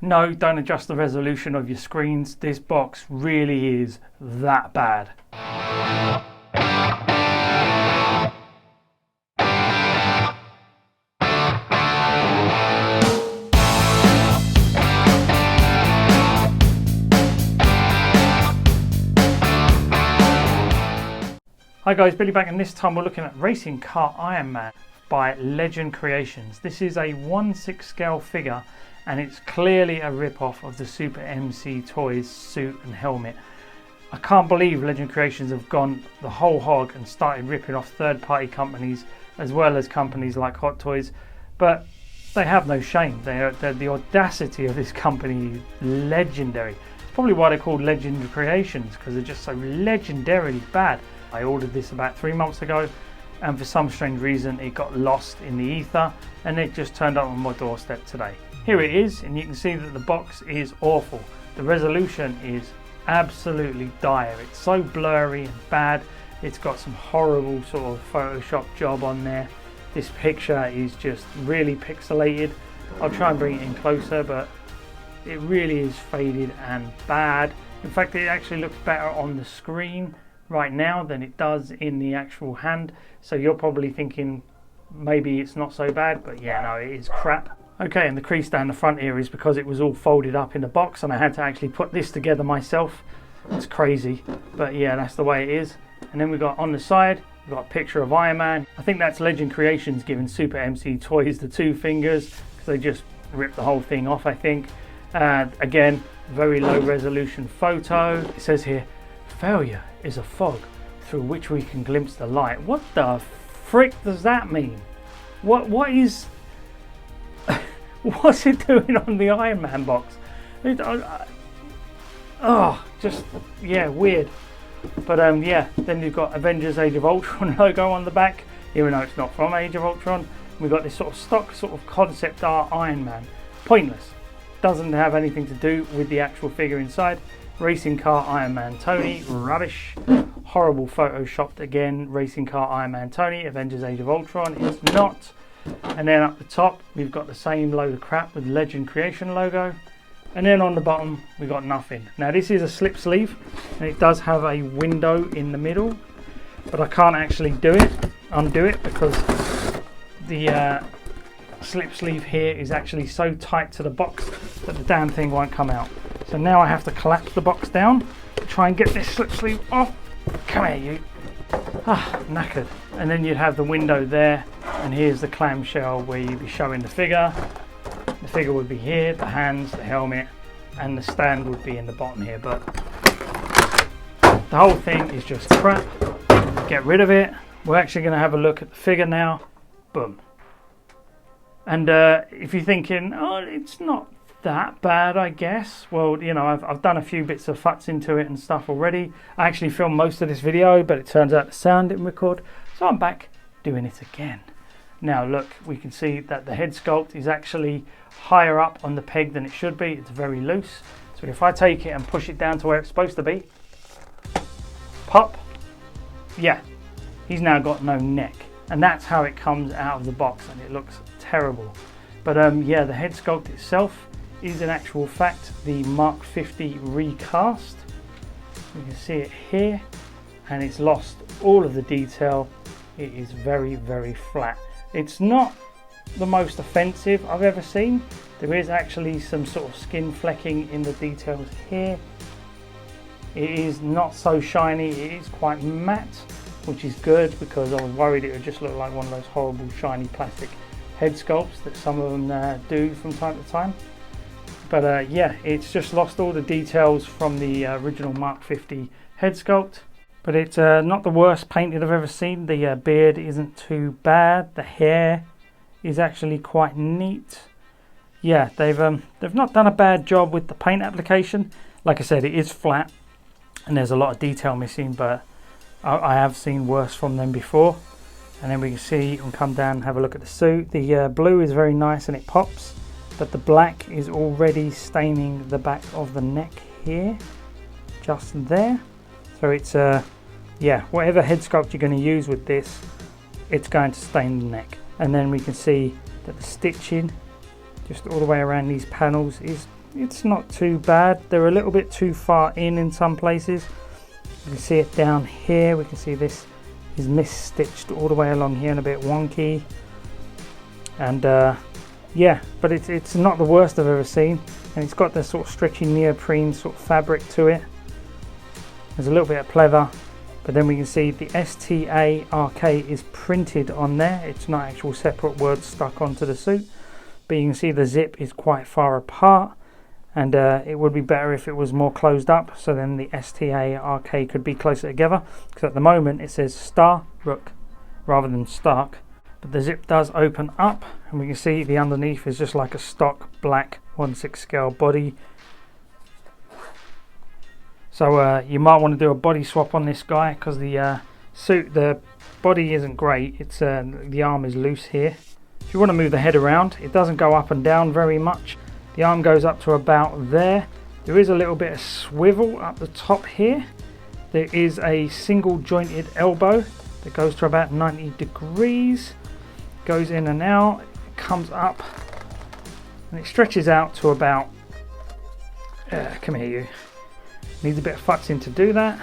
No, don't adjust the resolution of your screens. This box really is that bad. Hi guys, Billy back, and this time we're looking at Racing Car Iron Man by Legend Creations. This is a 1/6 scale figure and it's clearly a rip-off of the Super MC Toys suit and helmet. I can't believe Legend Creations have gone the whole hog and started ripping off third-party companies as well as companies like Hot Toys, but they have no shame. The audacity of this company is legendary. It's probably why they're called Legend Creations, because they're just so legendarily bad. I ordered this about 3 months ago and for some strange reason it got lost in the ether and it just turned up on my doorstep today. Here it is, and you can see that the box is awful. The resolution is absolutely dire. It's so blurry and bad. It's got some horrible sort of Photoshop job on there. This picture is just really pixelated. I'll try and bring it in closer, but it really is faded and bad. In fact, it actually looks better on the screen right now than it does in the actual hand, so you're probably thinking maybe it's not so bad, but yeah, no, it is crap. Okay, and the crease down the front here is because it was all folded up in the box and I had to actually put this together myself. It's crazy, but yeah, that's the way it is. And then we've got on the side, we've got a picture of Iron Man. I think that's Legend Creations giving Super MC Toys the 2 fingers because they just ripped the whole thing off, I think. Again, very low resolution photo. It says here, failure is a fog through which we can glimpse the light. What the frick does that mean? What is what's it doing on the Iron Man box? Just yeah, weird. But yeah, then you've got Avengers Age of Ultron logo on the back, even though it's not from Age of Ultron. We've got this sort of stock sort of concept art Iron Man. Pointless. Doesn't have anything to do with the actual figure inside. Racing Car Iron Man Tony, rubbish. Horrible photoshopped again. Racing Car Iron Man Tony, Avengers Age of Ultron is not. And then up the top we've got the same load of crap with Legend Creation logo. And then on the bottom we've got nothing. Now this is a slip sleeve and it does have a window in the middle, but I can't actually undo it because the slip sleeve here is actually so tight to the box that the damn thing won't come out. So now I have to collapse the box down to try and get this slip sleeve off. Come here, you. Knackered. And then you'd have the window there, and here's the clamshell where you'd be showing the figure. The figure would be here, the hands, the helmet, and the stand would be in the bottom here. But the whole thing is just crap. Get rid of it. We're actually going to have a look at the figure now. Boom. And if you're thinking, oh, it's not that bad, I guess. Well, you know, I've done a few bits of futs into it and stuff already. I actually filmed most of this video, but it turns out the sound didn't record, so I'm back doing it again. Now look, we can see that the head sculpt is actually higher up on the peg than it should be. It's very loose. So if I take it and push it down to where it's supposed to be, pop, yeah, he's now got no neck. And that's how it comes out of the box, and it looks terrible. But yeah, the head sculpt itself is in actual fact the Mark 50 recast. You can see it here, and it's lost all of the detail. It is very, very flat. It's not the most offensive I've ever seen. There is actually some sort of skin flecking in the details here. It is not so shiny, it is quite matte, which is good because I was worried it would just look like one of those horrible shiny plastic head sculpts that some of them do from time to time. But yeah, it's just lost all the details from the original Mark 50 head sculpt. But it's not the worst painted I've ever seen. The beard isn't too bad. The hair is actually quite neat. Yeah, they've not done a bad job with the paint application. Like I said, it is flat and there's a lot of detail missing, but I have seen worse from them before. And then we can see, you can come down and have a look at the suit. The blue is very nice and it pops, but the black is already staining the back of the neck here, just there. So it's yeah, whatever head sculpt you're going to use with this, it's going to stain the neck. And then we can see that the stitching just all the way around these panels is it's not too bad. They're a little bit too far in some places. You can see it down here. We can see this is misstitched all the way along here and a bit wonky. And yeah, but it's not the worst I've ever seen. And it's got this sort of stretchy neoprene sort of fabric to it. There's a little bit of pleather, but then we can see the STARK is printed on there. It's not actual separate words stuck onto the suit, but you can see the zip is quite far apart, and it would be better if it was more closed up, so then the STARK could be closer together, because at the moment it says Stark rather than Stark. But the zip does open up, and we can see the underneath is just like a stock black 1/6 scale body. So you might want to do a body swap on this guy, because the suit, the body isn't great. It's the arm is loose here. If you want to move the head around, it doesn't go up and down very much. The arm goes up to about there. There is a little bit of swivel up the top here. There is a single jointed elbow that goes to about 90 degrees. Goes in and out, comes up, and it stretches out to about, come here you. Needs a bit of futzing to do that.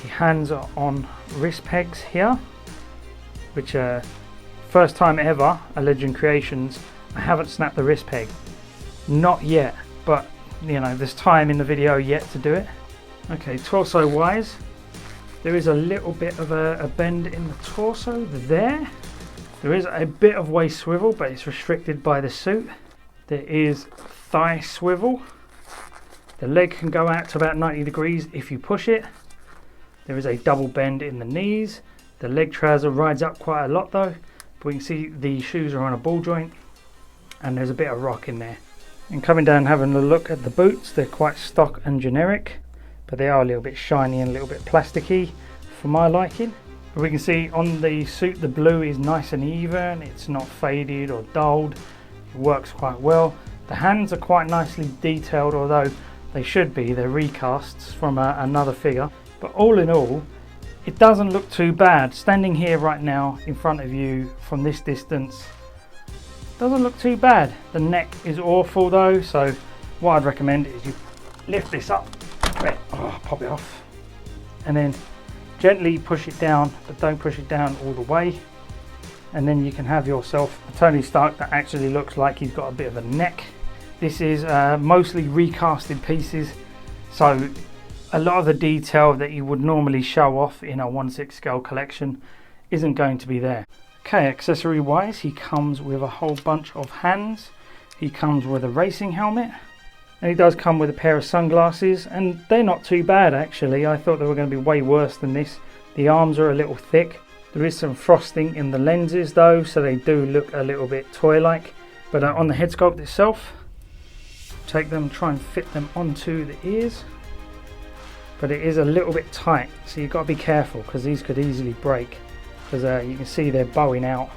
The hands are on wrist pegs here, which first time ever at Legend Creations, I haven't snapped the wrist peg. Not yet, but you know, there's time in the video yet to do it. Okay, torso wise, there is a little bit of a bend in the torso there. There is a bit of waist swivel, but it's restricted by the suit. There is thigh swivel. The leg can go out to about 90 degrees if you push it. There is a double bend in the knees. The leg trouser rides up quite a lot though, but we can see the shoes are on a ball joint, and there's a bit of rock in there. And coming down, having a look at the boots, they're quite stock and generic, but they are a little bit shiny and a little bit plasticky for my liking. But we can see on the suit the blue is nice and even, it's not faded or dulled, it works quite well. The hands are quite nicely detailed, although they should be, they're recasts from another figure. But all in all, it doesn't look too bad. Standing here right now in front of you from this distance, doesn't look too bad. The neck is awful though, so what I'd recommend is you lift this up, pop it off, and then gently push it down, but don't push it down all the way, and then you can have yourself a Tony Stark that actually looks like he's got a bit of a neck. This is mostly recasted pieces, so a lot of the detail that you would normally show off in a 1/6 scale collection isn't going to be there. Okay, accessory wise, he comes with a whole bunch of hands. He comes with a racing helmet, and he does come with a pair of sunglasses, and they're not too bad actually. I thought they were going to be way worse than this. The arms are a little thick. There is some frosting in the lenses though, so they do look a little bit toy-like. But on the head sculpt itself, take them, try and fit them onto the ears. But it is a little bit tight, so you've got to be careful, because these could easily break. Because you can see they're bowing out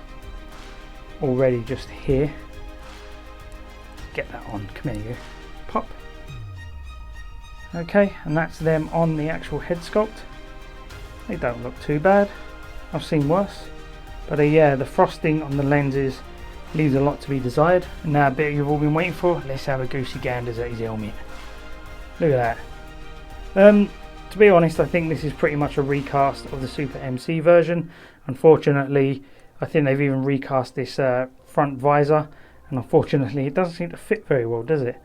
already just here. Get that on, come here you. Pop. Okay, and that's them on the actual head sculpt. They don't look too bad. I've seen worse. But yeah, the frosting on the lenses leaves a lot to be desired. And now a bit you've all been waiting for, let's have a goosey ganders at his helmet. Look at that. To be honest, I think this is pretty much a recast of the Super MC version. Unfortunately, I think they've even recast this front visor, and unfortunately it doesn't seem to fit very well, does it?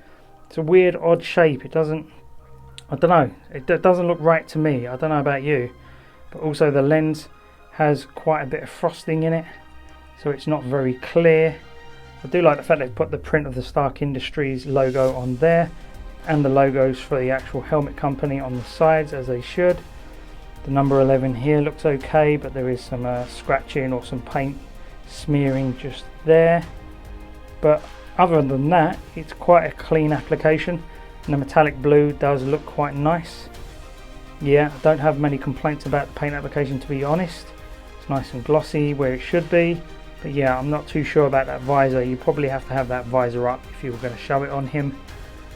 It's a weird, odd shape. It doesn't, I don't know, it doesn't look right to me. I don't know about you. But also the lens has quite a bit of frosting in it, so it's not very clear. I do like the fact they've put the print of the Stark Industries logo on there, and the logos for the actual helmet company on the sides, as they should. The number 11 here looks okay, but there is some scratching or some paint smearing just there. But other than that, it's quite a clean application, and the metallic blue does look quite nice. Yeah, I don't have many complaints about the paint application, to be honest. It's nice and glossy where it should be. But yeah, I'm not too sure about that visor. You probably have to have that visor up if you were going to show it on him.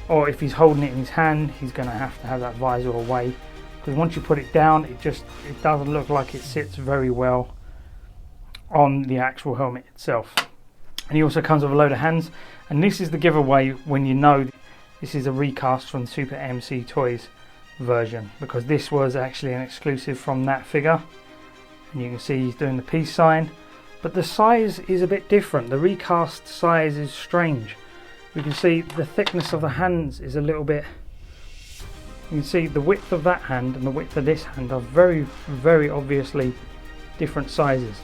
Or if he's holding it in his hand, he's going to have that visor away. Because once you put it down, it doesn't look like it sits very well on the actual helmet itself. And he also comes with a load of hands. And this is the giveaway when you know this is a recast from the Super MC Toys version, because this was actually an exclusive from that figure. And you can see he's doing the peace sign, but the size is a bit different. The recast size is strange. You can see the thickness of the hands is a little bit, you can see the width of that hand and the width of this hand are very obviously different sizes.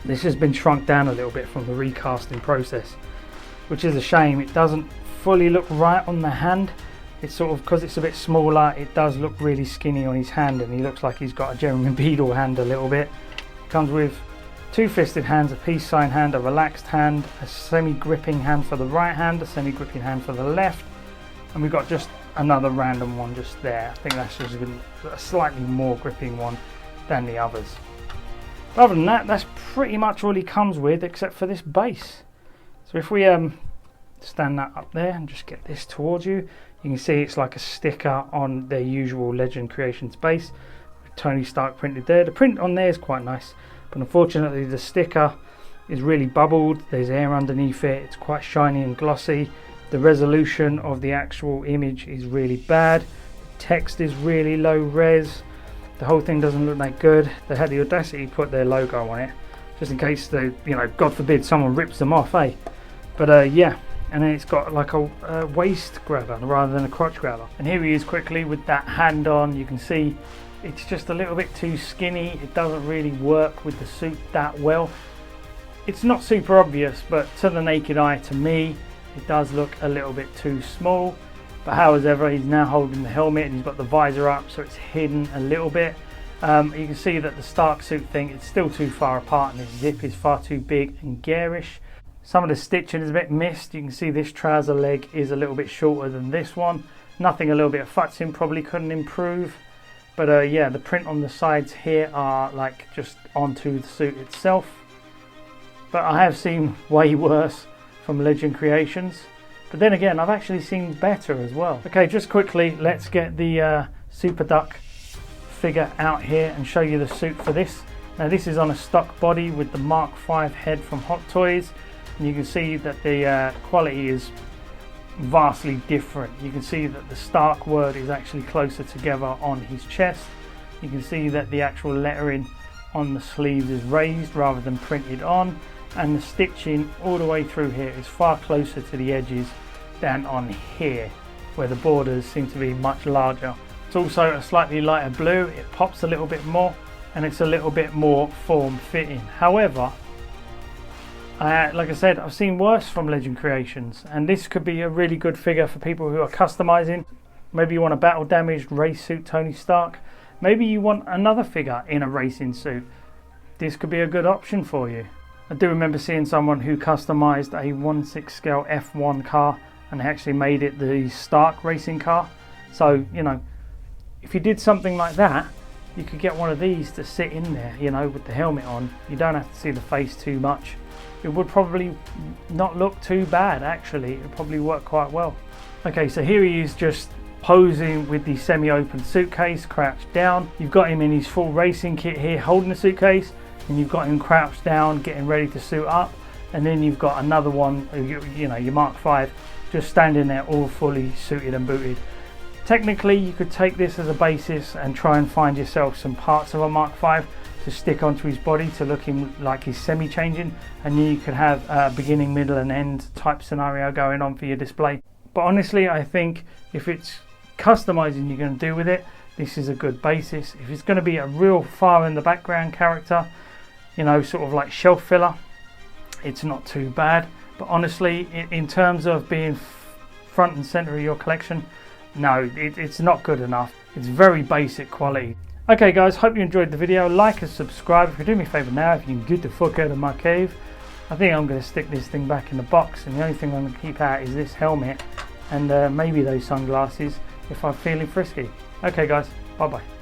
This has been shrunk down a little bit from the recasting process, which is a shame. It doesn't fully look right on the hand. It's sort of, because it's a bit smaller, it does look really skinny on his hand, and he looks like he's got a Jeremy Beadle hand a little bit. It comes with two fisted hands, a peace sign hand, a relaxed hand, a semi-gripping hand for the right hand, a semi-gripping hand for the left, and we've got just another random one just there. I think that's just a slightly more gripping one than the others. But other than that, that's pretty much all he comes with, except for this base. So if we stand that up there and just get this towards you, you can see it's like a sticker on their usual Legend Creations base with Tony Stark printed there. The print on there is quite nice, but unfortunately the sticker is really bubbled. There's air underneath it. It's quite shiny and glossy. The resolution of the actual image is really bad. The text is really low res. The whole thing doesn't look that good. They had the audacity to put their logo on it, just in case they, you know, God forbid someone rips them off, eh? But yeah, and then it's got like a waist grabber rather than a crotch grabber. And here he is quickly with that hand on. You can see it's just a little bit too skinny. It doesn't really work with the suit that well. It's not super obvious, but to the naked eye, to me, it does look a little bit too small. But however, he's now holding the helmet and he's got the visor up, so it's hidden a little bit. You can see that the Stark suit thing, it's still too far apart, and his zip is far too big and garish. Some of the stitching is a bit missed. You can see this trouser leg is a little bit shorter than this one. Nothing a little bit of futzing probably couldn't improve. But yeah, the print on the sides here are like just onto the suit itself. But I have seen way worse from Legend Creations. But then again, I've actually seen better as well. Okay, just quickly, let's get the Super Duck figure out here and show you the suit for this. Now this is on a stock body with the Mark V head from Hot Toys. And you can see that the quality is vastly different. You can see that the Stark word is actually closer together on his chest. You can see that the actual lettering on the sleeves is raised rather than printed on. And the stitching all the way through here is far closer to the edges than on here, where the borders seem to be much larger. It's also a slightly lighter blue. It pops a little bit more, and it's a little bit more form-fitting. However, like I said, I've seen worse from Legend Creations, and this could be a really good figure for people who are customizing. Maybe you want a battle damaged race suit Tony Stark. Maybe you want another figure in a racing suit. This could be a good option for you. I do remember seeing someone who customized a 1/6 scale F1 car, and they actually made it the Stark racing car. So, you know, if you did something like that, you could get one of these to sit in there, you know, with the helmet on. You don't have to see the face too much. It would probably not look too bad, actually. It would probably work quite well. Okay, so here he is just posing with the semi-open suitcase, crouched down. You've got him in his full racing kit here, holding the suitcase, and you've got him crouched down, getting ready to suit up. And then you've got another one, you know, your Mark V, just standing there all fully suited and booted. Technically, you could take this as a basis and try and find yourself some parts of a Mark V to stick onto his body to look him like he's semi-changing, and then you could have a beginning, middle and end type scenario going on for your display. But honestly, I think if it's customizing you're going to do with it, this is a good basis. If it's going to be a real far in the background character, you know, sort of like shelf filler, it's not too bad. But honestly, in terms of being front and center of your collection, no, it's not good enough. It's very basic quality. Okay guys, hope you enjoyed the video. Like and subscribe. If you do me a favour now, if you can get the fuck out of my cave. I think I'm going to stick this thing back in the box, and the only thing I'm going to keep out is this helmet and maybe those sunglasses if I'm feeling frisky. Okay guys, bye bye.